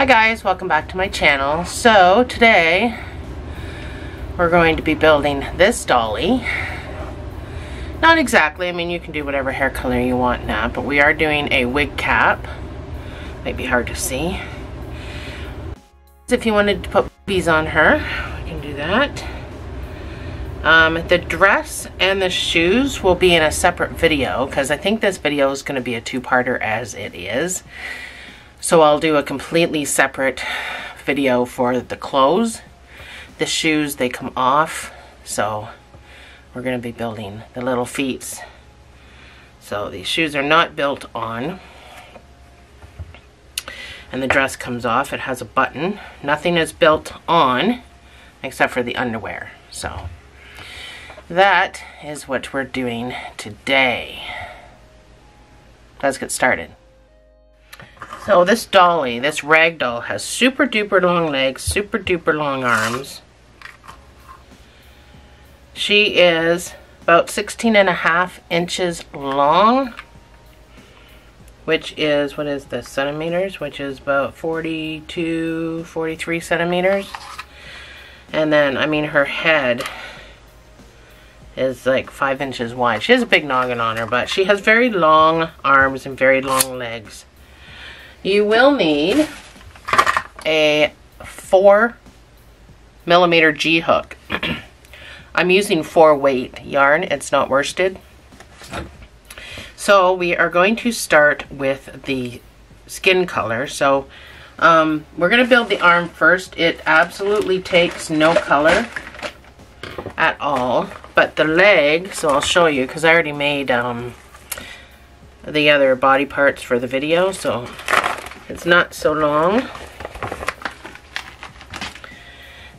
Hi guys, welcome back to my channel. So today we're going to be building this dolly. Not exactly, I mean you can do whatever hair color you want now, but we are doing a wig cap. Might be hard to see. If you wanted to put bees on her, we can do that. The dress and the shoes will be in a separate video because I think this video is going to be a two-parter as it is. So I'll do a completely separate video for the clothes. The shoes, they come off, so we're going to be building the little feet. So these shoes are not built on. And the dress comes off. It has a button. Nothing is built on except for the underwear. So that is what we're doing today. Let's get started. So this dolly, this rag doll, has super duper long legs, super duper long arms. She is about 16.5 inches long, which is, what is this, centimeters, which is about 42, 43 centimeters. And then, I mean, her head is like 5 inches wide. She has a big noggin on her, but she has very long arms and very long legs. You will need a 4mm G hook. I'm using 4-weight yarn. It's not worsted. So we are going to start with the skin color. So we're going to build the arm first. It absolutely takes no color at all. But the leg, so I'll show you because I already made the other body parts for the video. So it's not so long.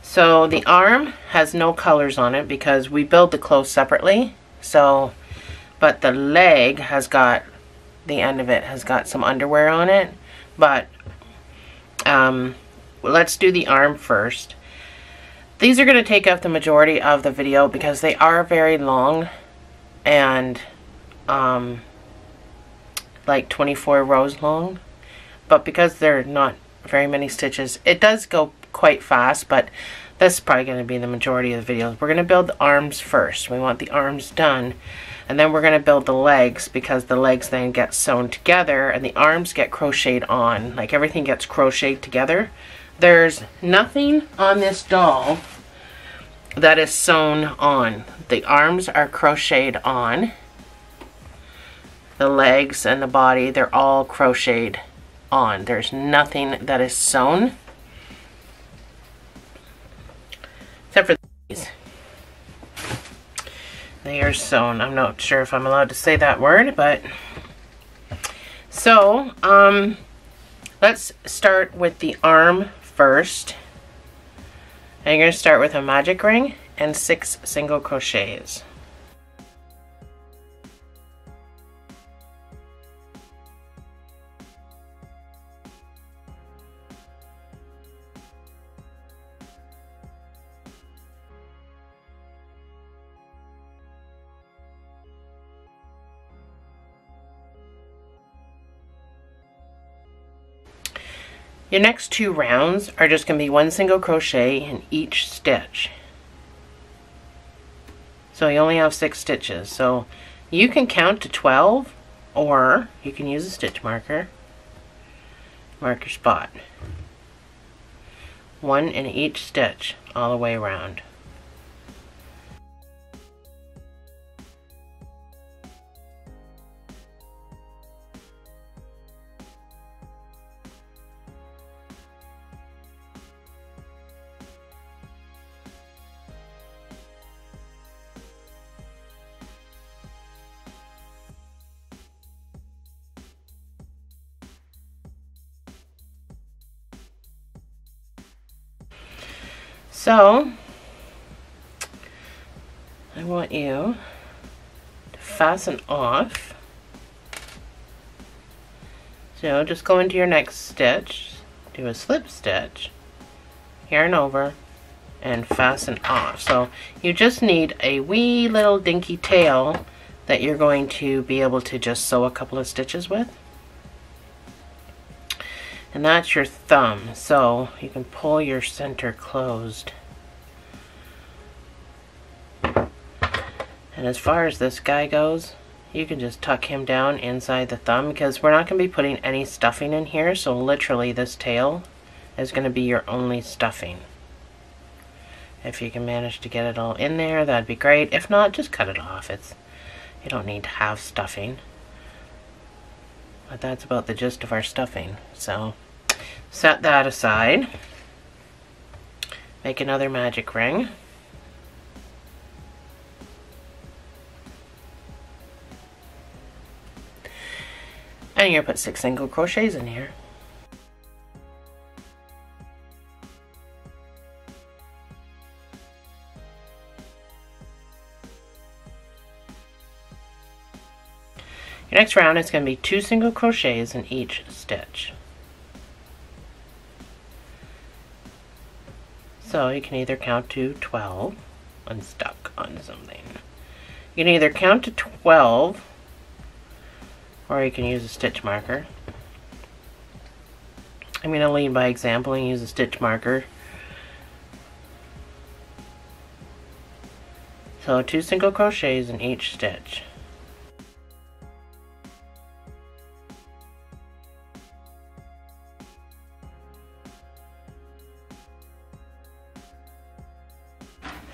So the arm has no colors on it because we build the clothes separately. So, but the leg has got, the end of it has got some underwear on it. But let's do the arm first. These are going to take up the majority of the video because they are very long and like 24 rows long. But because they're not very many stitches, it does go quite fast, but this is probably going to be the majority of the videos. We're going to build the arms first. We want the arms done, and then we're going to build the legs because the legs then get sewn together and the arms get crocheted on. Like everything gets crocheted together. There's nothing on this doll that is sewn on. The arms are crocheted on. The legs and the body, they're all crocheted on. There's nothing that is sewn except for these. They are sewn. I'm not sure if I'm allowed to say that word, but so let's start with the arm first. And you're going to start with a magic ring and 6 single crochets. Your next 2 rounds are just going to be 1 single crochet in each stitch. So you only have 6 stitches. So you can count to 12 or you can use a stitch marker. Mark your spot. 1 in each stitch all the way around. So, I want you to fasten off. So just go into your next stitch, do a slip stitch, yarn over, and fasten off. So you just need a wee little dinky tail that you're going to be able to just sew a couple of stitches with. And that's your thumb, so you can pull your center closed. And as far as this guy goes, you can just tuck him down inside the thumb, because we're not going to be putting any stuffing in here, so literally this tail is going to be your only stuffing. If you can manage to get it all in there, that'd be great. If not, just cut it off. You don't need to have stuffing. But that's about the gist of our stuffing. So set that aside. Make another magic ring. And you're going to put 6 single crochets in here. Your next round is going to be 2 single crochets in each stitch. So you can either count to 12. I'm stuck on something. You can either count to 12, or you can use a stitch marker. I'm going to lead by example and use a stitch marker. So 2 single crochets in each stitch.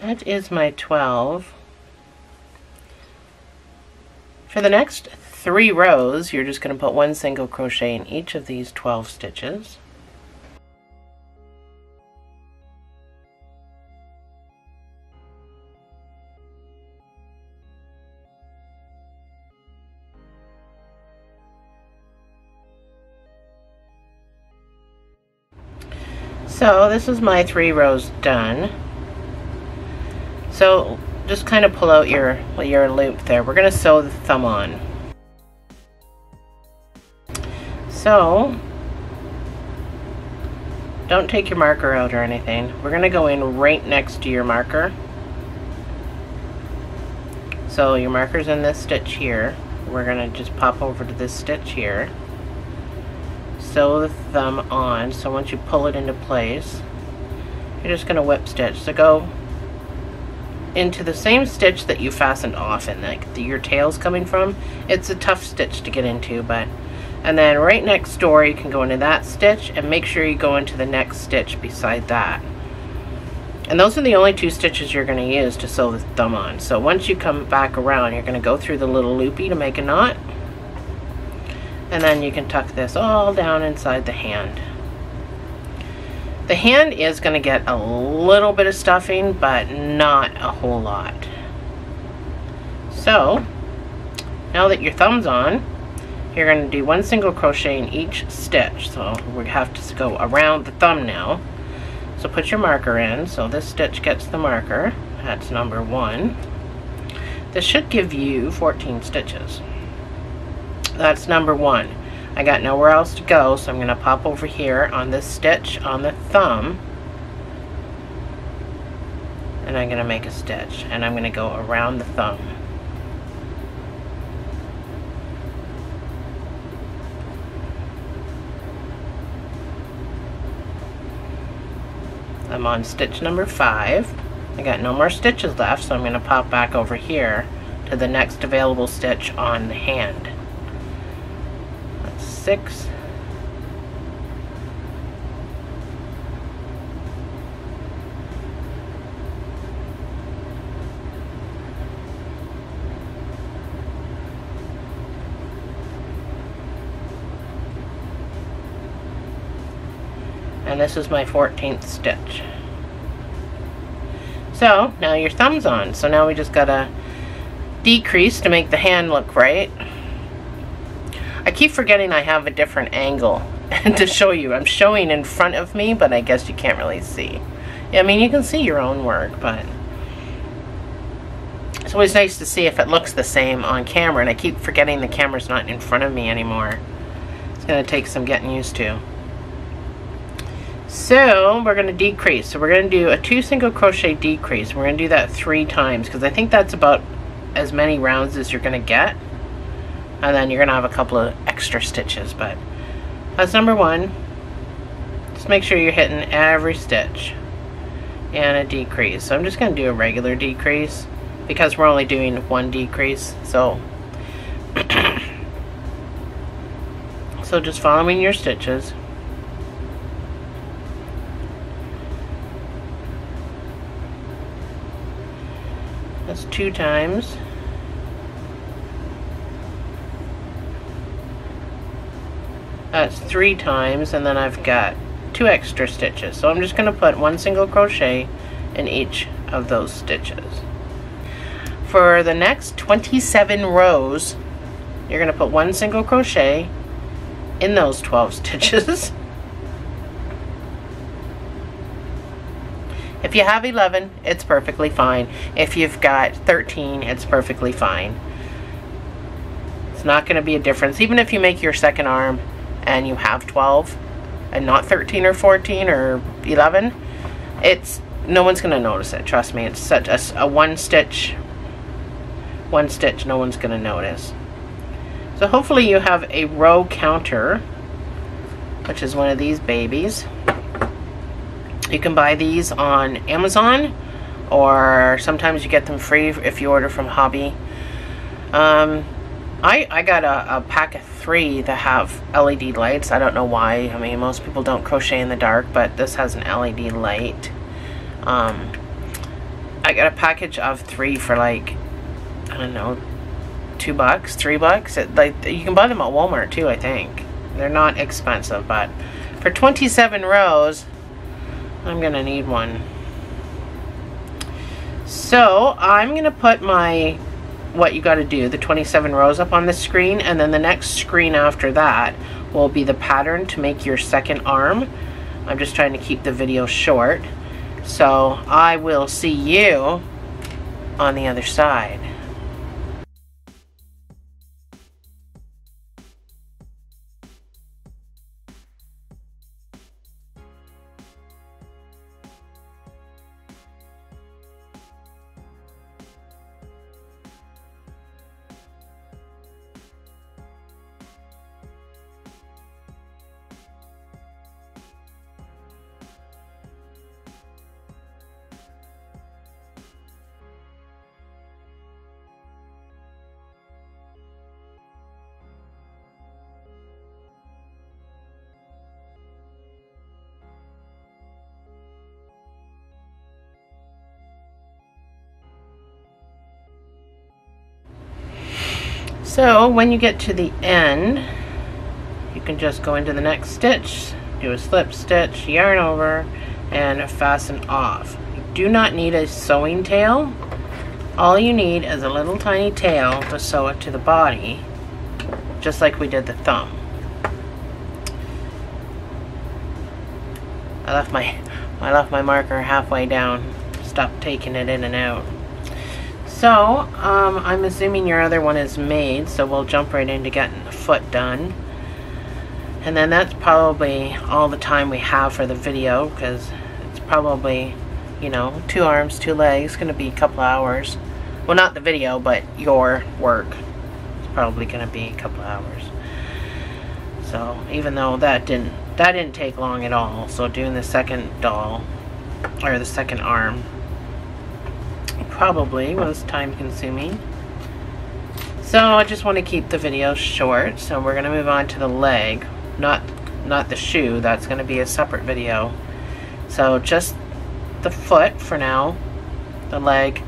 That is my 12. For the next 3 rows, you're just going to put 1 single crochet in each of these 12 stitches. So this is my 3 rows done. So just kind of pull out your loop there. We're going to sew the thumb on. So don't take your marker out or anything. We're going to go in right next to your marker. So your marker's in this stitch here. We're going to just pop over to this stitch here. Sew the thumb on. So once you pull it into place, you're just going to whip stitch. So go into the same stitch that you fastened off and like your tail's coming from. It's a tough stitch to get into, but and then right next door you can go into that stitch and make sure you go into the next stitch beside that. And those are the only 2 stitches you're going to use to sew the thumb on. So once you come back around, you're going to go through the little loopy to make a knot, and then you can tuck this all down inside the hand. The hand is going to get a little bit of stuffing, but not a whole lot. So now that your thumb's on, you're going to do 1 single crochet in each stitch. So we have to go around the thumb now. So put your marker in. So this stitch gets the marker. That's number 1. This should give you 14 stitches. That's number 1. I got nowhere else to go, so I'm going to pop over here on this stitch on the thumb, and I'm going to make a stitch, and I'm going to go around the thumb. I'm on stitch number 5. I got no more stitches left, so I'm going to pop back over here to the next available stitch on the hand. 6. And this is my 14th stitch. So now your thumb's on. So now we just gotta decrease to make the hand look right. I keep forgetting I have a different angle to show you. I'm showing in front of me, but I guess you can't really see. Yeah, I mean, you can see your own work, but it's always nice to see if it looks the same on camera, and I keep forgetting the camera's not in front of me anymore. It's going to take some getting used to. So we're going to decrease. So we're going to do a 2 single crochet decrease. We're going to do that 3 times, because I think that's about as many rounds as you're going to get. And then you're going to have a couple of extra stitches, but that's number 1. Just make sure you're hitting every stitch. And a decrease. So I'm just going to do a regular decrease because we're only doing one decrease. So so just following your stitches. That's 2 times. That's 3 times, and then I've got 2 extra stitches. So I'm just going to put 1 single crochet in each of those stitches. For the next 27 rows, you're going to put 1 single crochet in those 12 stitches. If you have 11, it's perfectly fine. If you've got 13, it's perfectly fine. It's not going to be a difference. Even if you make your second arm and you have 12 and not 13 or 14 or 11, no one's going to notice it. Trust me, it's such a one stitch, no one's going to notice. So hopefully you have a row counter, which is one of these babies. You can buy these on Amazon, or sometimes you get them free if you order from Hobby. I got a pack of 3 that have LED lights. I don't know why. I mean, most people don't crochet in the dark, but this has an LED light. I got a package of 3 for like, I don't know, $2, $3. Like, you can buy them at Walmart too, I think. They're not expensive, but for 27 rows, I'm gonna need one. So I'm gonna put what you gotta do, the 27 rows up on the screen, and then the next screen after that will be the pattern to make your second arm. I'm just trying to keep the video short. So I will see you on the other side. So when you get to the end, you can just go into the next stitch, do a slip stitch, yarn over, and fasten off. You do not need a sewing tail. All you need is a little tiny tail to sew it to the body, just like we did the thumb. I left my marker halfway down. Stopped taking it in and out. So, I'm assuming your other one is made, so we'll jump right into getting the foot done. And then that's probably all the time we have for the video, because it's probably, you know, 2 arms, 2 legs, going to be a couple hours. Well, not the video, but your work. It's probably going to be a couple hours. So, even though that didn't take long at all, so doing the second doll, or the second arm, probably was time consuming. So I just want to keep the video short, so we're going to move on to the leg, not the shoe. That's going to be a separate video. So just the foot for now. The leg,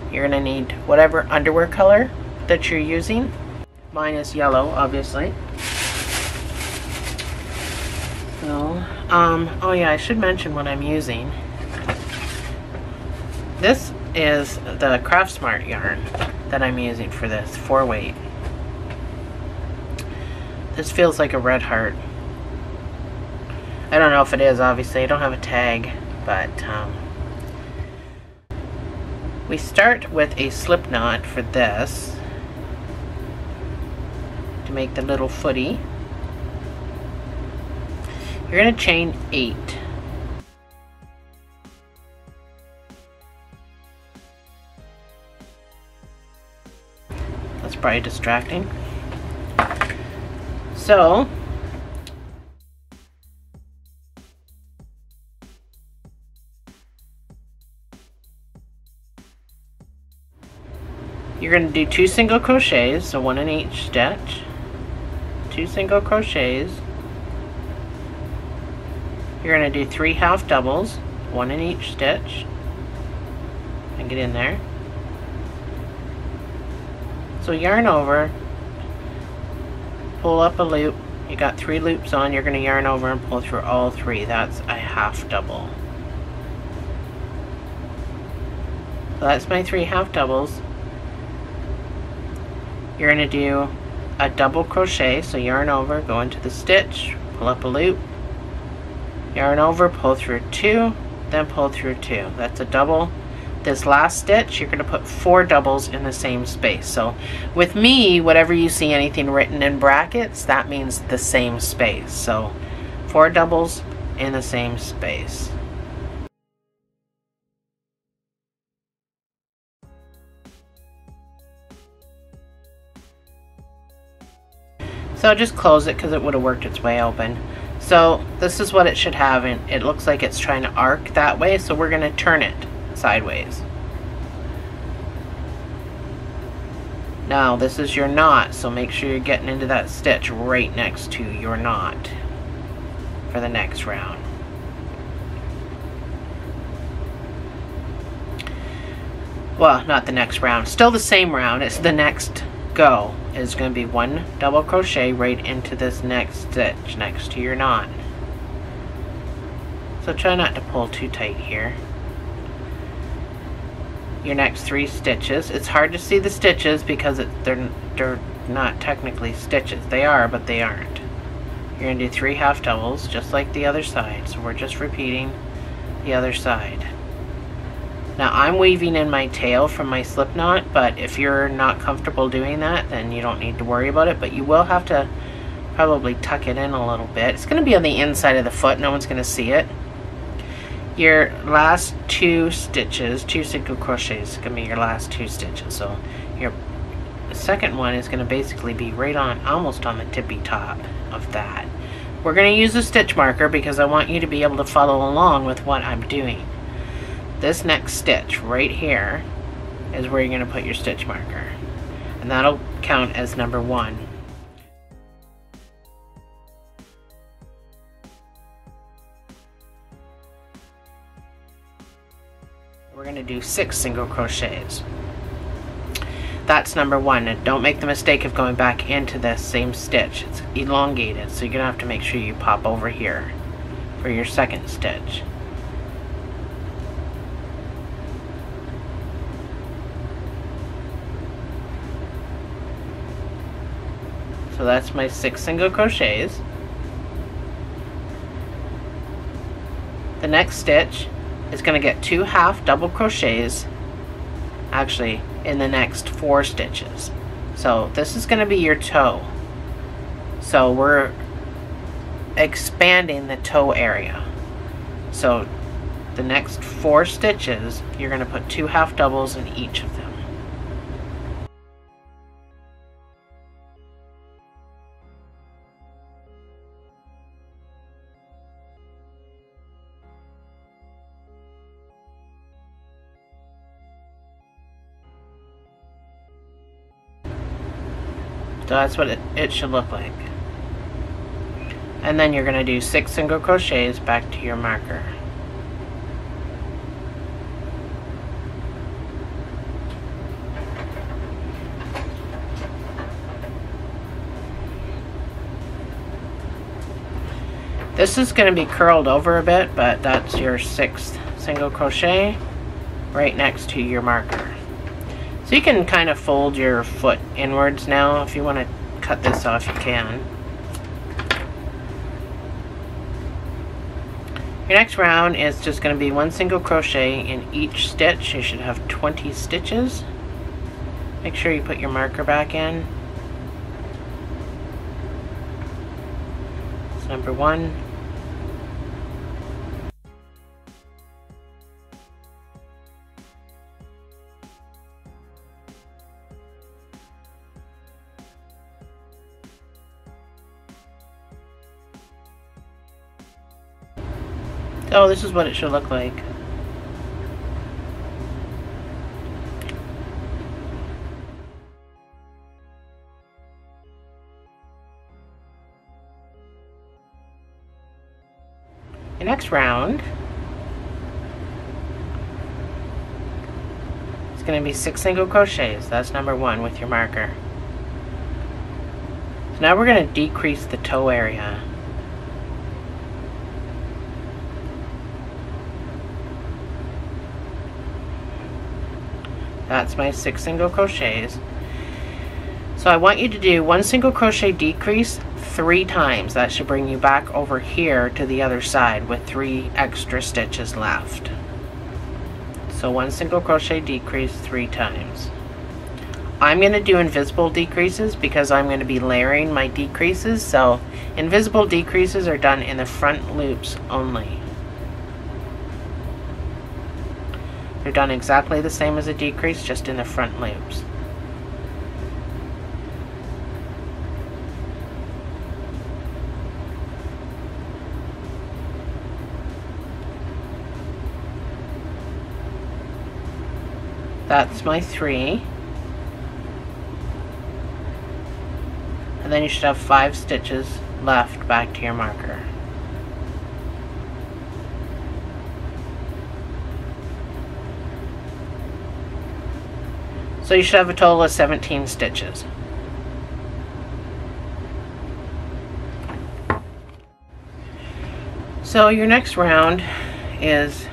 you're going to need whatever underwear color that you're using. Mine is yellow, obviously. So oh yeah, I should mention what I'm using. This is the Craft Smart yarn that I'm using for this 4-weight. This feels like a red heart. I don't know if it is, obviously. I don't have a tag, but we start with a slip knot for this to make the little footy. You're going to chain 8. That's probably distracting. So You're going to do 2 single crochets, so 1 in each stitch. 2 single crochets. You're going to do 3 half doubles, 1 in each stitch, and get in there. So yarn over, pull up a loop. You got 3 loops on, you're going to yarn over and pull through all 3. That's a half double. So that's my 3 half doubles. You're going to do a double crochet, so yarn over, go into the stitch, pull up a loop, yarn over, pull through 2, then pull through 2. That's a double. This last stitch, you're going to put 4 doubles in the same space. So with me, whatever you see anything written in brackets, that means the same space. So 4 doubles in the same space. So just close it because it would have worked its way open. So this is what it should have, and it looks like it's trying to arc that way, so we're going to turn it sideways. Now this is your knot, so make sure you're getting into that stitch right next to your knot for the next round. Well, not the next round, still the same round. It's the next go is going to be 1 double crochet right into this next stitch next to your knot. So try not to pull too tight here. Your next 3 stitches. It's hard to see the stitches because they're not technically stitches. They are, but they aren't. You're going to do 3 half doubles just like the other side. So we're just repeating the other side. Now I'm weaving in my tail from my slip knot, but if you're not comfortable doing that, then you don't need to worry about it, but you will have to probably tuck it in a little bit. It's going to be on the inside of the foot. No one's going to see it. Your last 2 stitches, 2 single crochets, is going to be your last 2 stitches. So your second one is going to basically be right on, almost on the tippy top of that. We're going to use a stitch marker because I want you to be able to follow along with what I'm doing. This next stitch right here is where you're going to put your stitch marker, and that'll count as number 1. We're going to do 6 single crochets. That's number 1, and don't make the mistake of going back into this same stitch. It's elongated, so you're going to have to make sure you pop over here for your second stitch. So that's my 6 single crochets. The next stitch is going to get 2 half double crochets, actually in the next 4 stitches. So this is going to be your toe. So we're expanding the toe area. So the next 4 stitches, you're going to put 2 half doubles in each of them. So that's what it should look like. And then you're going to do 6 single crochets back to your marker. This is going to be curled over a bit, but that's your 6th single crochet right next to your marker. So you can kind of fold your foot inwards now. If you want to cut this off, you can. Your next round is just going to be 1 single crochet in each stitch. You should have 20 stitches. Make sure you put your marker back in. That's number 1. So this is what it should look like. Your next round is going to be 6 single crochets. That's number 1 with your marker. So now we're going to decrease the toe area. That's my 6 single crochets. So I want you to do 1 single crochet decrease 3 times. That should bring you back over here to the other side with 3 extra stitches left. So 1 single crochet decrease 3 times. I'm going to do invisible decreases because I'm going to be layering my decreases. So invisible decreases are done in the front loops only. They're done exactly the same as a decrease, just in the front loops. That's my 3. And then you should have 5 stitches left back to your marker. So you should have a total of 17 stitches. So your next round is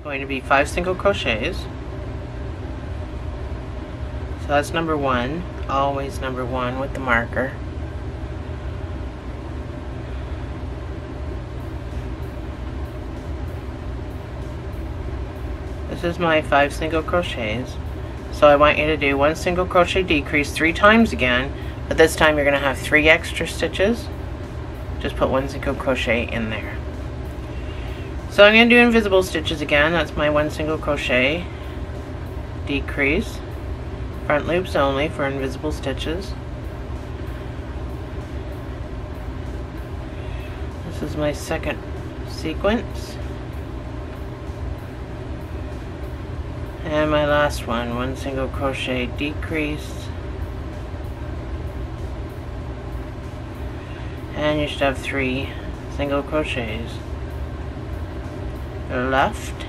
going to be 5 single crochets. So that's number 1, always number 1 with the marker. This is my 5 single crochets. So I want you to do 1 single crochet decrease 3 times again, but this time you're going to have 3 extra stitches. Just put 1 single crochet in there. So I'm going to do invisible stitches again. That's my 1 single crochet decrease, front loops only for invisible stitches. This is my second sequence. And my last one, 1 single crochet decrease. And you should have 3 single crochets left.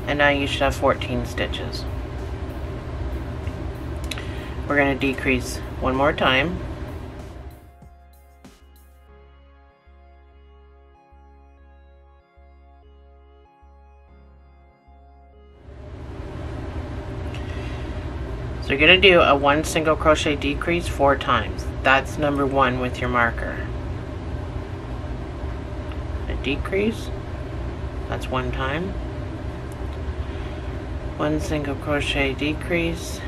And now you should have 14 stitches. We're going to decrease one more time. So you're going to do a 1 single crochet decrease 4 times. That's number 1 with your marker. A decrease, that's 1 time. 1 single crochet decrease,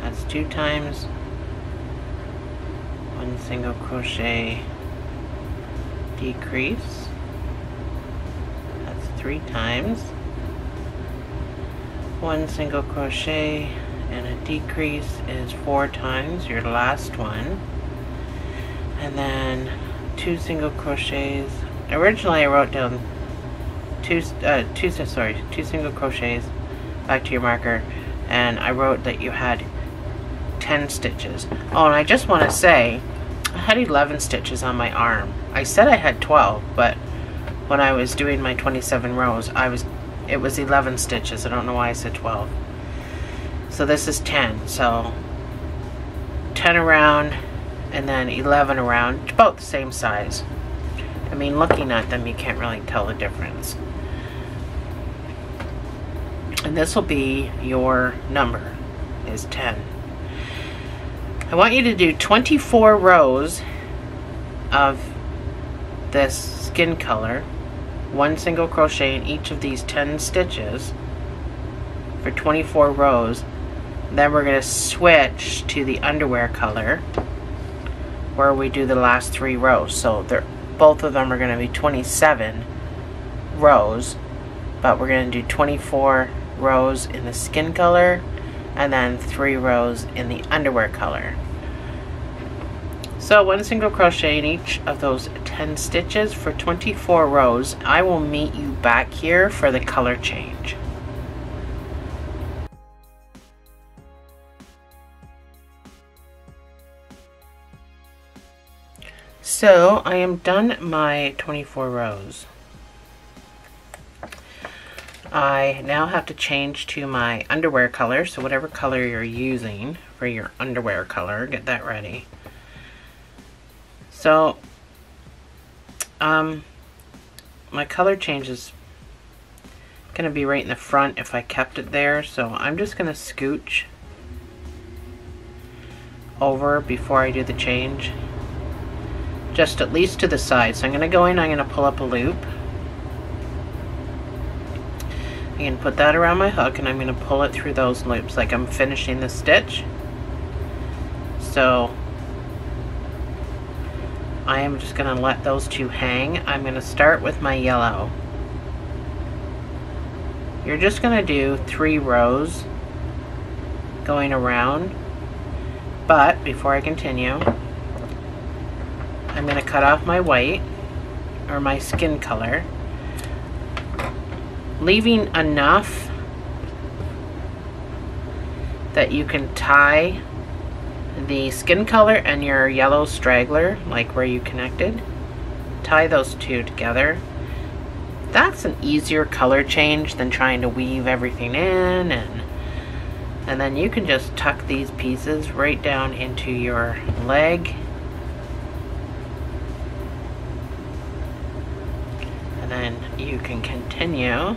that's 2 times. 1 single crochet decrease, that's 3 times. 1 single crochet and a decrease is 4 times, your last one. And then 2 single crochets. Originally I wrote down two single crochets back to your marker, and I wrote that you had 10 stitches. Oh, and I just want to say I had 11 stitches on my arm. I said I had 12, but when I was doing my 27 rows, it was 11 stitches. I don't know why I said 12. So this is 10. So 10 around and then 11 around, about the same size. I mean, looking at them, you can't really tell the difference. And this will be your number, is 10. I want you to do 24 rows of this skin color, 1 single crochet in each of these 10 stitches for 24 rows. Then we're going to switch to the underwear color where we do the last 3 rows. So both of them are going to be 27 rows, but we're going to do 24 rows in the skin color and then 3 rows in the underwear color. So 1 single crochet in each of those 10 stitches for 24 rows. I will meet you back here for the color change. So I am done my 24 rows. I now have to change to my underwear color, so whatever color you're using for your underwear color, get that ready. So my color change is gonna be right in the front if I kept it there, so I'm just gonna scooch over before I do the change, just at least to the side. So I'm gonna go in, I'm gonna pull up a loop, I'm gonna put that around my hook, and I'm gonna pull it through those loops like I'm finishing the stitch. So I am just gonna let those two hang. I'm gonna start with my yellow. You're just gonna do 3 rows going around, but before I continue, I'm gonna cut off my white, or my skin color, leaving enough that you can tie the skin color and your yellow straggler, like where you connected. Tie those two together. That's an easier color change than trying to weave everything in, and then you can just tuck these pieces right down into your leg, and then you can continue.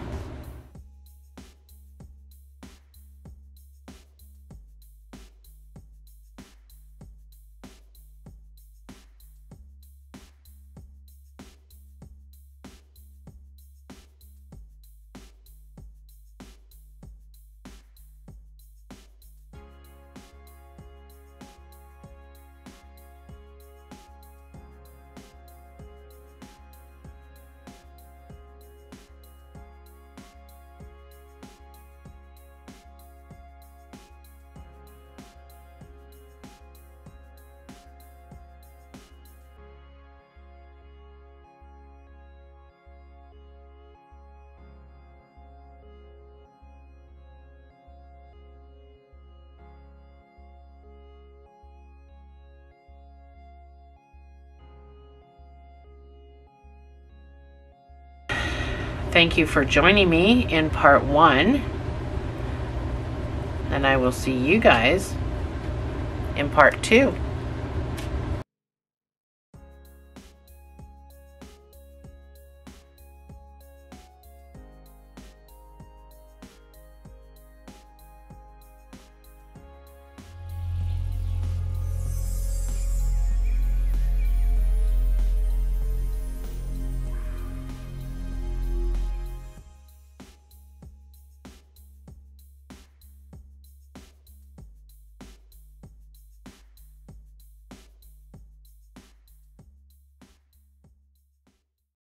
Thank you for joining me in part 1, and I will see you guys in part 2.